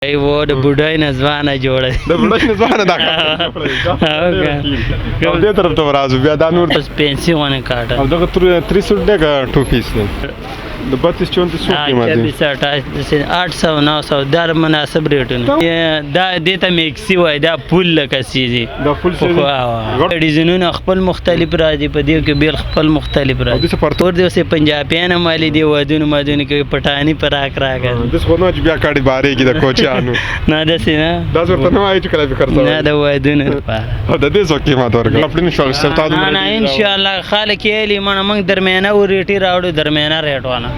वो د بډای نه ځوانه جوړه د بډای نه ځوانه دا او دې طرف ته راځو بیا دا نور پنسي ونه کاټه او دغه 300 دی که 2 پیس دی د 32 34 سو قیمت دی 800 900 در مناسب ریټونه دا دته میکسي وای دا پول لکه سیزي دا فل سیزي ډیزاینونه خپل مختلف راځي په دې کې بیل خپل مختلف راځي تور دی سه پنجابیان مالی دی ودونه مدونه کې پټانی پر راکراګه د څه نو چې بیا کاډي باري کې د کوچانو نه دسي نه دا ورته نو آی چې کله فکر سره نه دا ودونه د دې څو قیمت ورکړه خپل نشو استفاده نه ان شاء الله خالق یې موږ درمیانه ریټي راوړو درمیانه ریټ وانه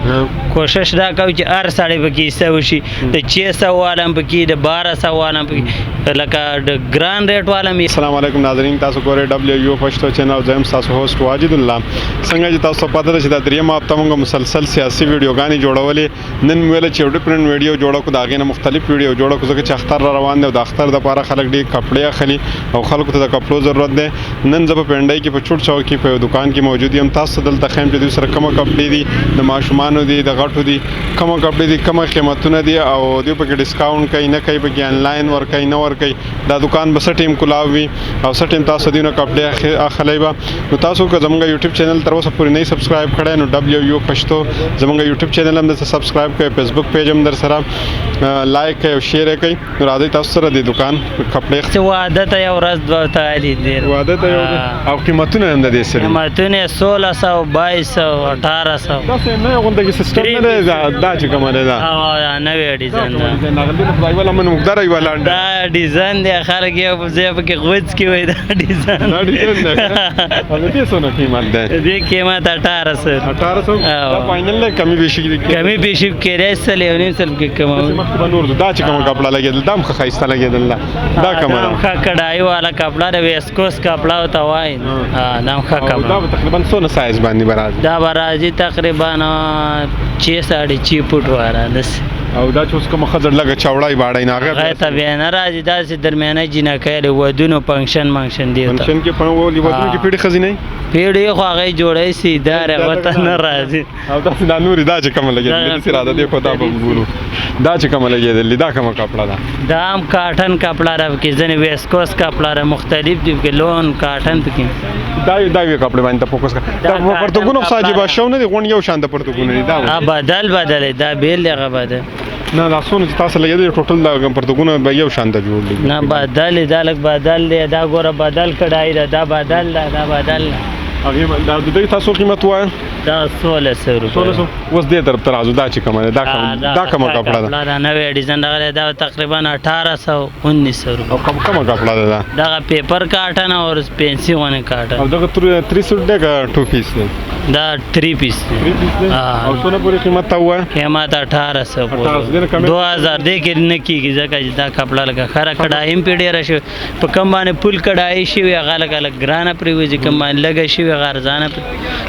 کوشش دا کوي چې هر سړی پکې حصه وشي د 600 والم پکې د 1200 والم پکې لکه د ګران ریټ والم. السلام علیکم ناظرین، تاسو ګورئ ډبلیو یو پښتو چینل. زم تاسو هوست واجد الله. څنګه چې تاسو پته ده چې د دریم هفته موږ مسلسل سیاسي ویډیوګانې جوړولې. نن ویل چې ډیفرنٹ ویډیو جوړو کو دا غینه مختلف ویډیو جوړو کو ځکه چې اختر روان دی او د اختر د لپاره خلک ډېر کپڑے اخلي او خلکو ته د کپړو ضرورت ده. نن زه په پنډای کې په چوټ چوک کې په دکان کې موجود یم. تاسو دلته خیم چې دوی سره کومه کپړې دي د ماشومانو دي د غټو دي کومه کپړې دي کومه قیمتونه دي او دوی په کې ډیسکاونټ کوي نه کوي په کې آنلاین ور کوي نه ور کوي. دا دکان بس ټیم کولاوي او سټیم تاسو دینه کپړې اخلي با. نو تاسو که زموږ یوټیوب چینل تر اوسه پورې نه سبسکرایب کړئ نو ډبلیو یو پښتو زموږ یوټیوب چینل هم د سبسکرایب کړئ، فیسبوک پیج هم در سره لایک کړئ او شیر کړئ. نو راځي تاسو سره د دکان کپړې څه وعده ته یو ورځ دوه تعالی دی وعده ته یو او قیمتونه هم د دې سره قیمتونه 1600 2200 1800 تاسو نه غونډه کې سیستم نه دا چې کومه ده او نوې ډیزاین ده نغدي په ولا من مقدار ای ولا دا ډیزاین دی خلک یې په ځای په کې غوځ کې وای دا ډیزاین دا ډیزاین ده او دې څونه قیمت ده دې قیمت 1800 دا فائنل نه کمی بیشي کمی بیشي کې رسل یو نیم سل کې کوم مخه نور دا چې کوم کپڑا لګیدل دم خایسته لګیدل دا کومه دا کډای والا کپڑا د ویسکوس کپڑا او توای دا ښه کپڑا دا تقریبا څونه سایز باندې برازي دا برازي تقریبا 6.5 فوټ واره دس او دا چې اوس کوم خضر لګه چاوړای باړای نه هغه ته بیان راځي دا چې درمیانه جنا کړي ودونو فنکشن دی فنکشن کې په ودونو کې پیډي خزینه پیډي خو هغه جوړای سي دا وته نه راځي او دا نوري دا چې کوم لګیدل سي راځي دی خدا په ګورو دا چې کوم لګیدل دا کوم کپڑا ده دا هم کاټن کپڑا را کې ځنه ویسکوس کپڑا را مختلف دي کې لون کاټن پکې دا کپڑے باندې فوکس کړه دا پرتګونو ساجيبه شونه دي غون یو شان د پرتګونو دي دا بدل دا بیل لغه بدل نه دا څونه چې تاسو لګیدل ټوټل دا پرتګونو به یو شان د جوړ دي نه بدل دا لګ بدل دا ګوره بدل کډای دا بدل هغه دا د دې تاسو قیمت وای دا 1600 روپے اوس دې طرف تر ازو دا چې کومه دا کومه کپڑا ده دا نوې ډیزاین دا تقریبا 1800 1900 روپے او کومه کپڑا ده دا پیپر کاټن او پنسي ونه کاټن او دا 300 دی که 2 پیس دی دا 3 پیس دی او څونه پورې قیمت تا وای قیمت 1800 2000 دې کې نه کیږي ځکه دا کپڑا لګه خره کډایم پیډي راشي په کم باندې پول کډای شي یا غلګ ګرانه پریوځي کم باندې لګه شي غرزانه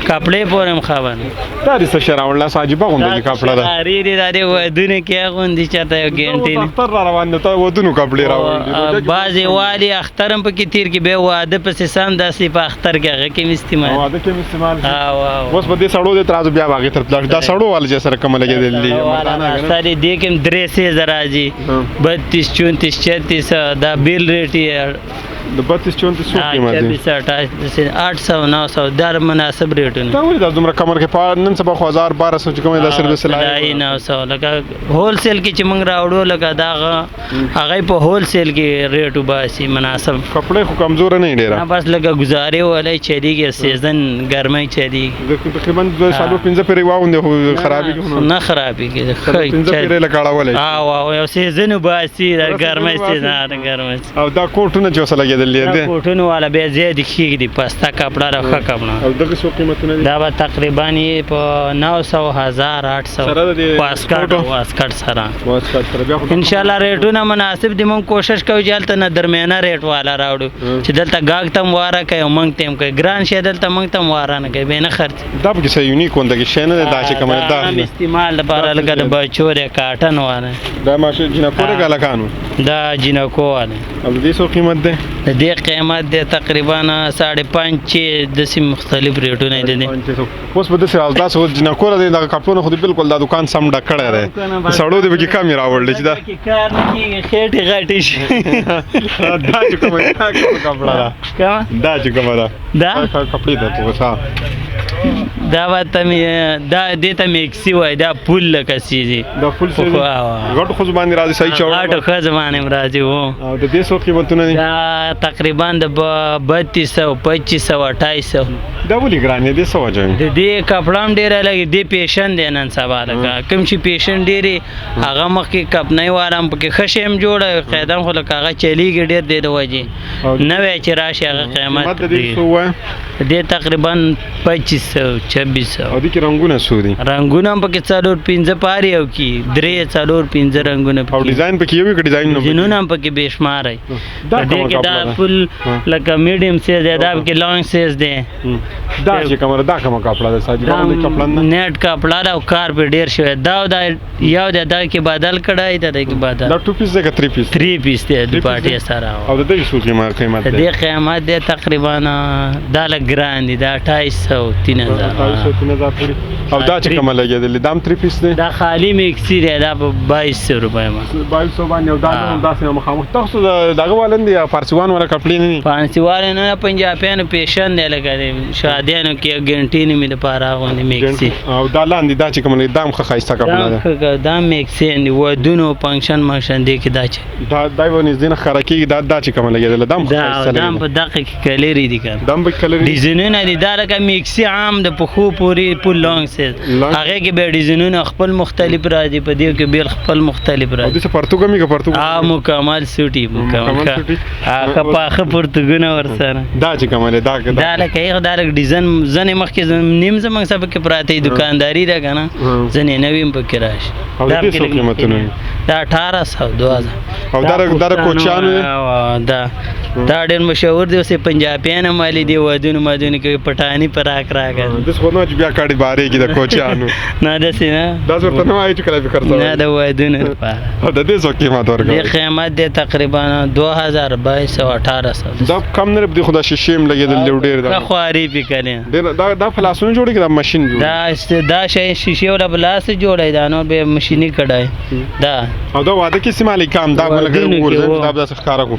کپڑے پورم خوان دا دې څه شراوړل ساجيبه غونډه کپڑا ده ری دا دې ودونه کې غونډي چاته یو ګنټي نه اختر روان نه ته ودونو کپڑے راوړل بازي والی اخترم په کې تیر کې به واده په سم داسې په اختر کې هغه کې استعمال واده کې استعمال اوس په دې سړو دې ترازو بیا باغې تر دا سړو وال چې سره کوم لګېدل دي ساري دې کې 3000 راځي 32 34 36 دا بیل ریټ د 32 34 سو قیمت دی 800 900 در مناسب ریټونه دا ولې دا دومره کمر کې په نن سبا 1000 1200 چې کومه د سرویس لای 900 لکه هول سیل کې چې موږ راوړو لکه دا هغه په هول سیل کې ریټ وباسي مناسب کپڑے خو کمزور نه ډیره بس لکه گزارې ولای چلیږي سیزن ګرمای چلیږي تقریبا 2 سالو 15 پرې واوند خرابې نه خرابې کې 15 پرې لګاړه ولای یو سیزن وباسي ګرمای سیزن ګرمای او دا کوټونه چې وسه لګیدل دي کوټونه والا به زیات کیږي پستا کپڑا راخه کپڑا او دغه څو قیمتونه دي دا به تقریبا په 900 1800 واسکټ سره ان شاء الله ریټونه مناسب دي. مونږ کوشش کوو چې دلته نه درمیانه ریټ والا راوړو چې دلته گاګ تم واره کوي مونږ تم کوي ګران شه دلته مونږ تم واره نه کوي به نه خرڅ دا به څه یونیک وند کې شنه دا چې کومه دا استعمال لپاره لګد بچو د کاټن وانه دا ماشه جنا پوره غلا کانو دا جنکو والا او د دې څو قیمت دی؟ د دې قیمت دی تقریبا 5.5 داسې مختلف ریټونه دي. اوس به داسې داسې جنکو دی دغه کپړونه خو بالکل دا دکان سم ډک کړی دی سړو دی پکې کم یې راوړلی چې دا کار نه کېږي خېټې غټې شي. دا چې کومه کپړه ده دا چې کومه ده دا کپړې ده اوس دا ورته دا دې ته میکسي وایي دا پول لکه سیزي دا فل سیز غټو ښځو باندې راځي صحیح چوړ غټو ښځو باندې راځي و. او د دې څو قیمتونه دي؟ دا تقریبا د 3200 2500 2800. دا ولې ګران دی؟ دې څه وجه د دې کپړه هم ډېره لګي دې پیشن دی نن سبا لکه کوم چې پیشن ډېرې هغه مخکې کپنۍ والا هم پکې ښه شی هم جوړه قاعده خو لکه هغه چلیږي ډېر دی د وجې نوی چې راشي هغه قیمت دې تقریبا 2500 2600. او دې کې رنګونه څو دي؟ رنګونه هم پکې 4-5 پاري او کې 3-4-5 رنګونه او ډیزاین پکې یو کې ډیزاینونه هم پکې بے شمار دي. دې کې دا فل لکه میډیم سایز دی دا کې لانګ سایز دی. دا چې کومه دا کومه کپړه ده ساجي باندې کپړه نه نیټ کپړه دا کار په ډیر شوی دا یو دا کې بدل کړای دا کې بدل دا 2 پیس دی که 3 پیس؟ 3 پیس دی د پارټي سره. او د دې څو قیمت دی؟ دې قیمت دی تقریبا دا لګران دی دا 250-3000. او دا چې کومه لګېدلې دا هم 3 پیس دی؟ دا خالی میکسي دی دا په 2200 روپۍ ما 2200 باندې. او دا داسې مخامخ تاسو دغه والن دي فارسیوان والا کپړې نه دي؟ فارسیوان نه پنجابیانو پیشن دی لکه شادیانو کې ګنټینې مې دپاره غوندې میکسي. او دا لاندې دا چې کومه دا هم ښه ښایسته کپړه ده دا میکسي دی ودونو فنکشن منکشن دی کې دا چې دا یو نږدې نه ښکاره کېږي دا چې کومه لګېدله دا هم ښه ښایسته دا هم په دغه کې کلرې دي که دا هم پکې کلرې ډیزاینونه دي دا لکه میکسي عام د پښو پورې پول لانګ سیز هغې کې بیا ډیزاینونه خپل مختلف راځي په دې کې بیل خپل مختلف راځي. او داسې پرتوګ هم که پرتوګ مکمل سوټي مکمل ښه پاخه پرتوګونه ورسره دا چې کومه دی دا لکه یې دا لکه ډیزاین ځنې مخکې نیم زموږ څه پکې پراته دي دکانداري ده که نه ځنې نوي هم پکې راشي. او د دې څو قیمتونه دي؟ دا 1800 2000. او دا کوچیانو دی؟ دا ډېر مشهور دی اوس یې پنجابیان هم والي دي ودونو مدونو کوي پټاني په راکړه داسې خو نه چې بیا کاڼي بارېږي د کوچیانو نه داسې نه داسې ورته نه وایي چې کله فکر سوی نه د ودونو لپاره. او د دې څو قیمت ورکوي؟ دې قیمت دی تقریبا 2000 2200 1800. دا کم نه دی خو دا شیشې هم لګېدلې ډېر ښه خواري پې کړې دا فلاسونه جوړېږي که دا ماشین جوړ دا شی شیشې والا په لاس جوړی دا نور بیا مشیني کړی دا. او دا واده کې استعمالي کام دا لکه وګورځي دا داسې ښکاره کړو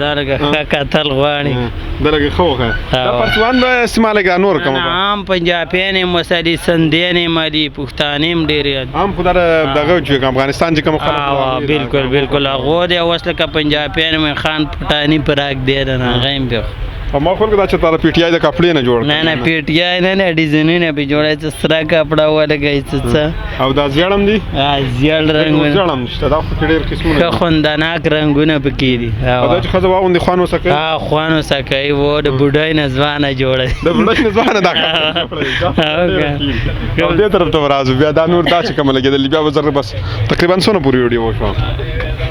دا لکه ښه کتل غواړي دا لکه ښه وښه دا پرتوان به استعمالي که نور کوم عام پنجابیان یې مسلي سندیان یې مالي پښتانه هم ډېرې عام خو دا دغه چې افغانستان چې کوم خلک بالکل بالکل هغو دی اوس لکه پنجابیان مې خان پټاني په راک دی نه هغه هم بیا او ما خو دا چې تا پی ټی آی د کپړې نه جوړ نه پی ټی آی نه ډیزاینونه به جوړای چې سره کپڑا ولګای څه او دا زیړم دي زیړ رنگونه زیړم نشته دا خو ډېر قسمونه ښه خوندناک رنگونه پکې دي. او دا چې ښځه واغوندي خوان وسکوي خوان وسکوي و د بوډۍ نه ځوانه جوړه د بوډۍ نه ځوانه دا او دې طرف ته ورازو بیا دا نور دا چې کومه لګېدلې بیا به زر بس تقریبا څونه پورې ویډیو وشوه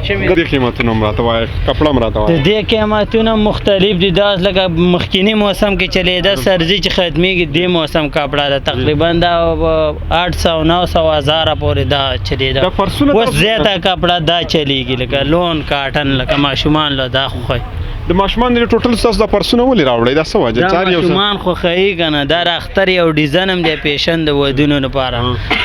دې قیمتونه هم راته وایه کپړه هم راته وایه. دې قیمتونه مختلف دي دا لکه مخکینی موسم کې چلیده سرزي چې ختمېږي دې موسم کپړه ده تقریبا دا 800 900 1000 پورې دا چلیده. اوس زیاته کپړه دا چلیږي لکه لون کاټن لکه ماشومان له دا خو د ماشومان د ټوټل ستاسو د پرسونه ولې راوړی دا څه وجه دا ماشومان خوښوي که نه دا اختر یو ډیزاین هم دی پیشن د ودونو لپاره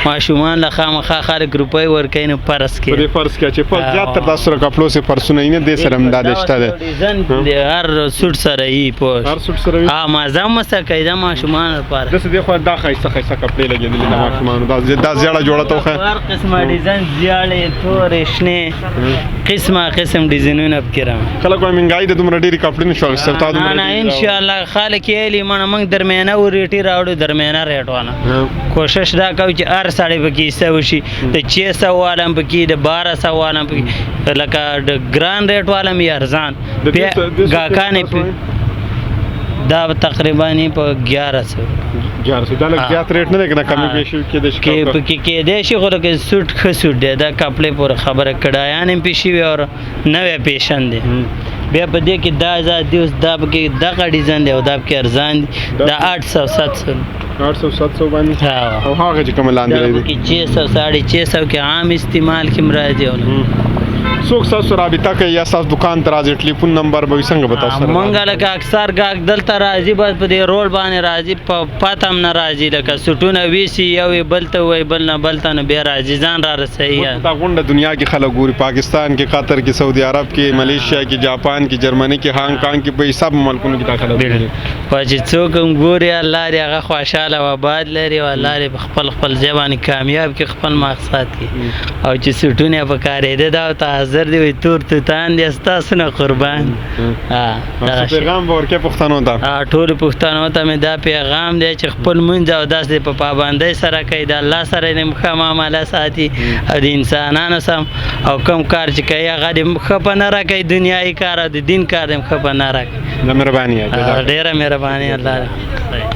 ماشومان له خامخا خلک روپۍ ورکوي نو فرض کې په دې فرض کې چې په زیاتره تاسو سره کپړو سره پرسونه یې نه دې سره هم دا شته دی ډیزاین د هر سوټ سره یې پوه هر سوټ سره وي مازه مسه کوي دا ماشومان لپاره داسې دی خو دا ښایسته ښایسته کپړې لګېدلې د ماشومانو دا زیړه جوړه ته وښیه هر قسمه ډیزاین زیړې تورې شنې قسمه قسم ډیزاینونه پکې راغلي. خلک وایي مهنګایي د دومره ډېرې کپړې نه شو اخیستی نه ان شاء الله خلک یې لیمانه موږ درمیانه ریټې راوړو درمیانه ریټ والا کوشش دا کوو چې هر سړی پکې حصه وشي د 600 والا هم پکې د 1200 والا هم پکې لکه د ګران ریټ والا هم ارزان ګاهکانې دا تقریبا په 1100 دا لږ زیات ریټ نه دی که نه کمې پیشي کېدای شي کېدای شي خو لکه سوټ ښه سوټ دی دا کپړې پورې خبره کډایان هم پېښې وي او نوی پیشن دی بیا په دې کې دا آزاد دی اوس دا پکې دغه ډیزاین دی او دا پکې ارزان دی دا 800 700 باندې او هغه چې کومه لاندې دی 600 650 کې عام استعمال کې راځي څوک ستاسو رابطه کوي یا ستاسو دکان ته راځي ټلیفون نمبر به وي څنګه به تاسو سره مونږ لکه اکثر ګاګ دلته راځي بس په دې روډ باندې راځي په پته هم نه راځي لکه سټونه ویسي یو یې بل ته وایي بل نه بل ته نه بیا راځي ځان را رسوي دا غونډه دنیا کې خلک ګوري پاکستان کې قطر کې سعودي عرب کې ملیشیا کې جاپان کې جرمني کې هانګ کانګ کې په سب ملکونو کې دا خلک ګوري په چې څوک هم ګوري الله دې هغه خوشحاله او آباد لري او الله دې په خپل ځای باندې کامیاب کړي خپل مقصد کې او چې سټونه په کارېده دا ته حاضر دی وي تور توتان دي ستاسو نه قربان پیغام به ورکې پښتنو ته ټولو پښتنو ته مې دا پیغام دی چې خپل مونځ او داسې په پابندۍ سره کوي د الله سره دې ښه معامله ساتي او د انسانانو سم او کوم کار چې کوي هغه دې ښه په نه راکوي دنیایي کار او د دین کار دې ښه په نه راکوي مهرباني ډېره مهرباني الله